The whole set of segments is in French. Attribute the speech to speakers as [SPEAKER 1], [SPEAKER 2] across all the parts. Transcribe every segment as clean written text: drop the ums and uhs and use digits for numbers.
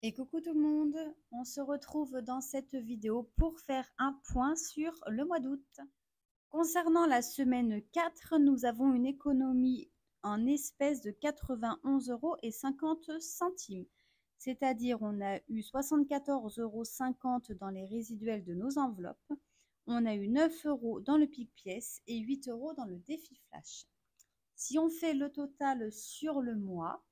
[SPEAKER 1] Et coucou tout le monde, on se retrouve dans cette vidéo pour faire un point sur le mois d'août. Concernant la semaine 4, nous avons une économie en espèces de 91,50 €, c'est-à-dire on a eu 74,50 € dans les résiduels de nos enveloppes, on a eu 9 € dans le pic-pièce et 8 € dans le défi flash. Si on fait le total sur le mois,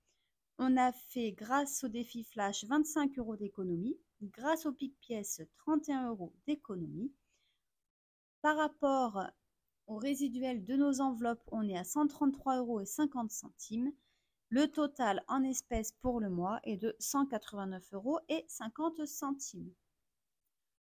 [SPEAKER 1] on a fait, grâce au défi flash, 25 € d'économie, grâce au pic-pièce, 31 € d'économie. Par rapport au résiduel de nos enveloppes, on est à 133,50 €. Le total en espèces pour le mois est de 189,50 €.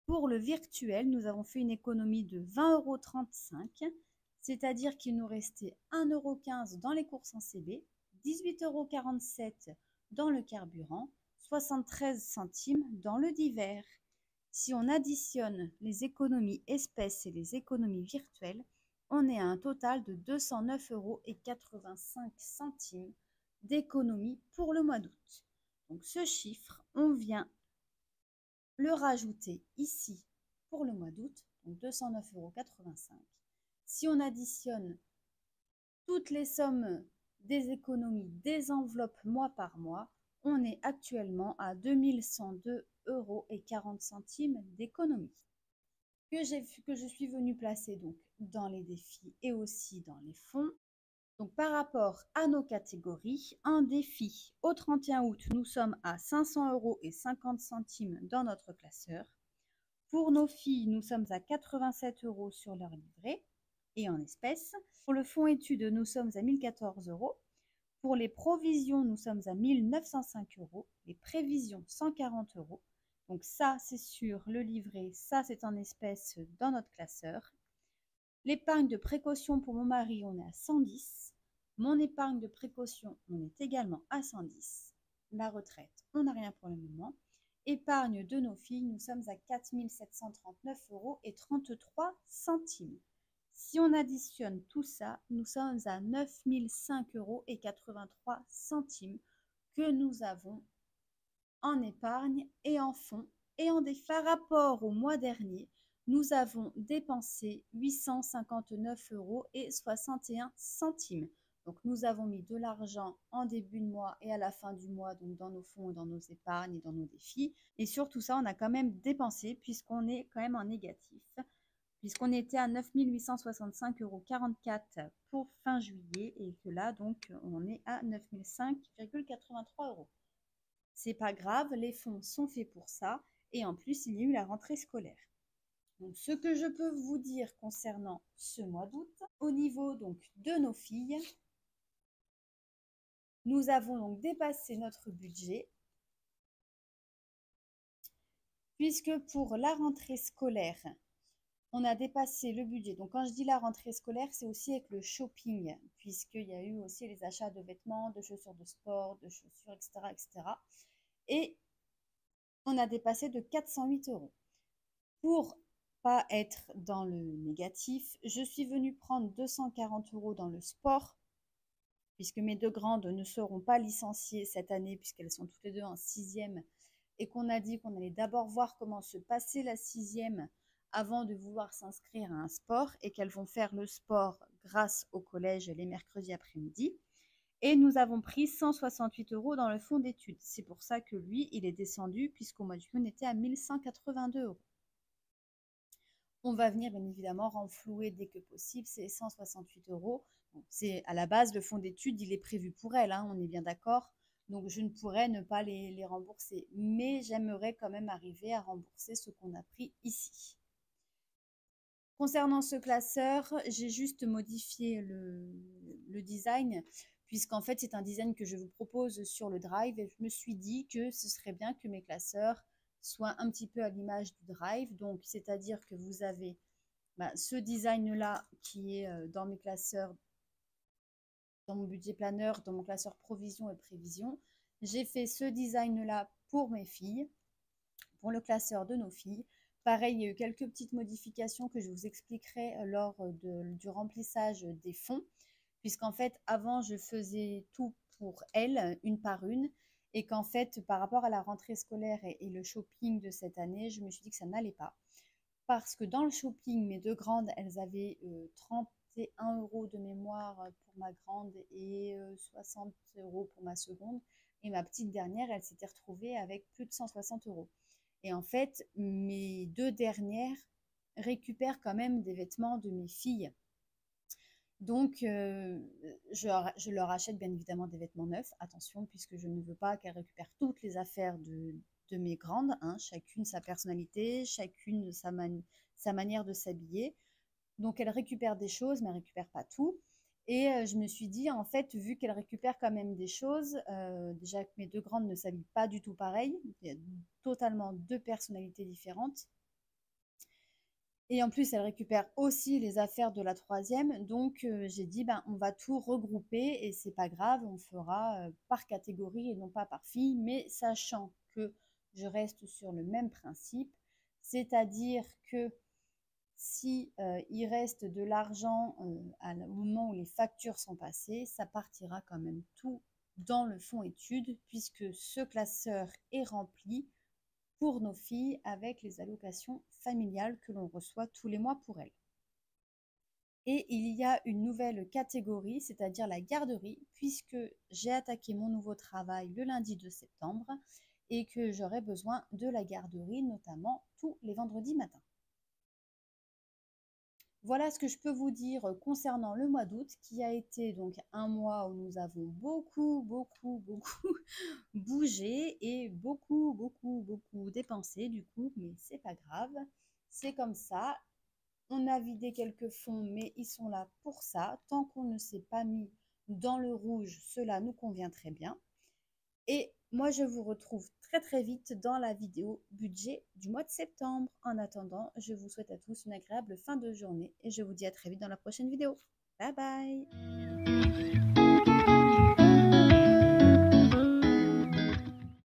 [SPEAKER 1] Pour le virtuel, nous avons fait une économie de 20,35 €, c'est-à-dire qu'il nous restait 1,15 € dans les courses en CB, 18,47 € dans le carburant, 73 centimes dans le divers. Si on additionne les économies espèces et les économies virtuelles, on est à un total de 209,85 € d'économie pour le mois d'août. Donc ce chiffre, on vient le rajouter ici pour le mois d'août, donc 209,85 €. Si on additionne toutes les sommes des économies des enveloppes mois par mois, on est actuellement à 2102,40 € d'économie que je suis venue placer donc dans les défis et aussi dans les fonds. Donc par rapport à nos catégories, en défi au 31 août, nous sommes à 500,50 € dans notre classeur. Pour nos filles, nous sommes à 87 € sur leur livret et en espèces. Pour le fonds études, nous sommes à 1014 €. Pour les provisions, nous sommes à 1905 €. Les prévisions, 140 €. Donc ça, c'est sur le livret, ça, c'est en espèces dans notre classeur. L'épargne de précaution pour mon mari, on est à 110. Mon épargne de précaution, on est également à 110. La retraite, on n'a rien pour le moment. Épargne de nos filles, nous sommes à 4 739,33 €. Si on additionne tout ça, nous sommes à 9 005,83 € que nous avons en épargne et en fonds et en défi. Par rapport au mois dernier, nous avons dépensé 859,61 €. Donc nous avons mis de l'argent en début de mois et à la fin du mois, donc dans nos fonds, dans nos épargnes et dans nos défis. Et sur tout ça, on a quand même dépensé puisqu'on est quand même en négatif, puisqu'on était à 9 865,44 € pour fin juillet et que là, donc, on est à 9 005,83 €. C'est pas grave, les fonds sont faits pour ça et en plus, il y a eu la rentrée scolaire. Donc, ce que je peux vous dire concernant ce mois d'août, au niveau donc de nos filles, nous avons donc dépassé notre budget puisque pour la rentrée scolaire, on a dépassé le budget. Donc quand je dis la rentrée scolaire, c'est aussi avec le shopping, puisqu'il y a eu aussi les achats de vêtements, de chaussures de sport, de chaussures, etc. etc. Et on a dépassé de 408 €. Pour pas être dans le négatif, je suis venue prendre 240 € dans le sport, puisque mes deux grandes ne seront pas licenciées cette année, puisqu'elles sont toutes les deux en sixième, et qu'on a dit qu'on allait d'abord voir comment se passait la sixième avant de vouloir s'inscrire à un sport, et qu'elles vont faire le sport grâce au collège les mercredis après-midi. Et nous avons pris 168 € dans le fonds d'études. C'est pour ça que lui, il est descendu, puisqu'au mois de juin, on était à 1182 €. On va venir bien évidemment renflouer dès que possible ces 168 €. Bon, c'est à la base, le fonds d'études, il est prévu pour elle, hein, on est bien d'accord. Donc je ne pourrais ne pas les rembourser. Mais j'aimerais quand même arriver à rembourser ce qu'on a pris ici. Concernant ce classeur, j'ai juste modifié le design, puisqu'en fait c'est un design que je vous propose sur le Drive et je me suis dit que ce serait bien que mes classeurs soient un petit peu à l'image du Drive. Donc c'est-à-dire que vous avez ce design-là qui est dans mes classeurs, dans mon budget planeur, dans mon classeur provision et prévision. J'ai fait ce design-là pour mes filles, pour le classeur de nos filles. Pareil, il y a eu quelques petites modifications que je vous expliquerai lors du remplissage des fonds, puisqu'en fait, avant, je faisais tout pour elles, une par une, et qu'en fait, par rapport à la rentrée scolaire et le shopping de cette année, je me suis dit que ça n'allait pas. Parce que dans le shopping, mes deux grandes, elles avaient 31 euros de mémoire pour ma grande et 60 euros pour ma seconde. Et ma petite dernière, elle s'était retrouvée avec plus de 160 euros. Et en fait, mes deux dernières récupèrent quand même des vêtements de mes filles. Donc, je leur achète bien évidemment des vêtements neufs, attention, puisque je ne veux pas qu'elles récupèrent toutes les affaires de mes grandes, hein, chacune sa personnalité, chacune sa manière de s'habiller. Donc, elles récupèrent des choses, mais elles ne récupèrent pas tout. Et je me suis dit, en fait, vu qu'elles récupèrent quand même des choses, déjà que mes deux grandes ne s'habillent pas du tout pareil, il y a totalement deux personnalités différentes. Et en plus, elle récupère aussi les affaires de la troisième. Donc, j'ai dit, ben, on va tout regrouper et c'est pas grave, on fera par catégorie et non pas par fille, mais sachant que je reste sur le même principe, c'est-à-dire que si il reste de l'argent au moment où les factures sont passées, ça partira quand même tout dans le fonds études puisque ce classeur est rempli pour nos filles avec les allocations familiales que l'on reçoit tous les mois pour elles. Et il y a une nouvelle catégorie, c'est-à-dire la garderie, puisque j'ai attaqué mon nouveau travail le lundi 2 septembre et que j'aurai besoin de la garderie, notamment tous les vendredis matins. Voilà ce que je peux vous dire concernant le mois d'août, qui a été donc un mois où nous avons beaucoup bougé et beaucoup dépensé du coup, mais c'est pas grave, c'est comme ça. On a vidé quelques fonds, mais ils sont là pour ça. Tant qu'on ne s'est pas mis dans le rouge, cela nous convient très bien. Et moi, je vous retrouve très vite dans la vidéo budget du mois de septembre. En attendant, je vous souhaite à tous une agréable fin de journée et je vous dis à très vite dans la prochaine vidéo. Bye bye!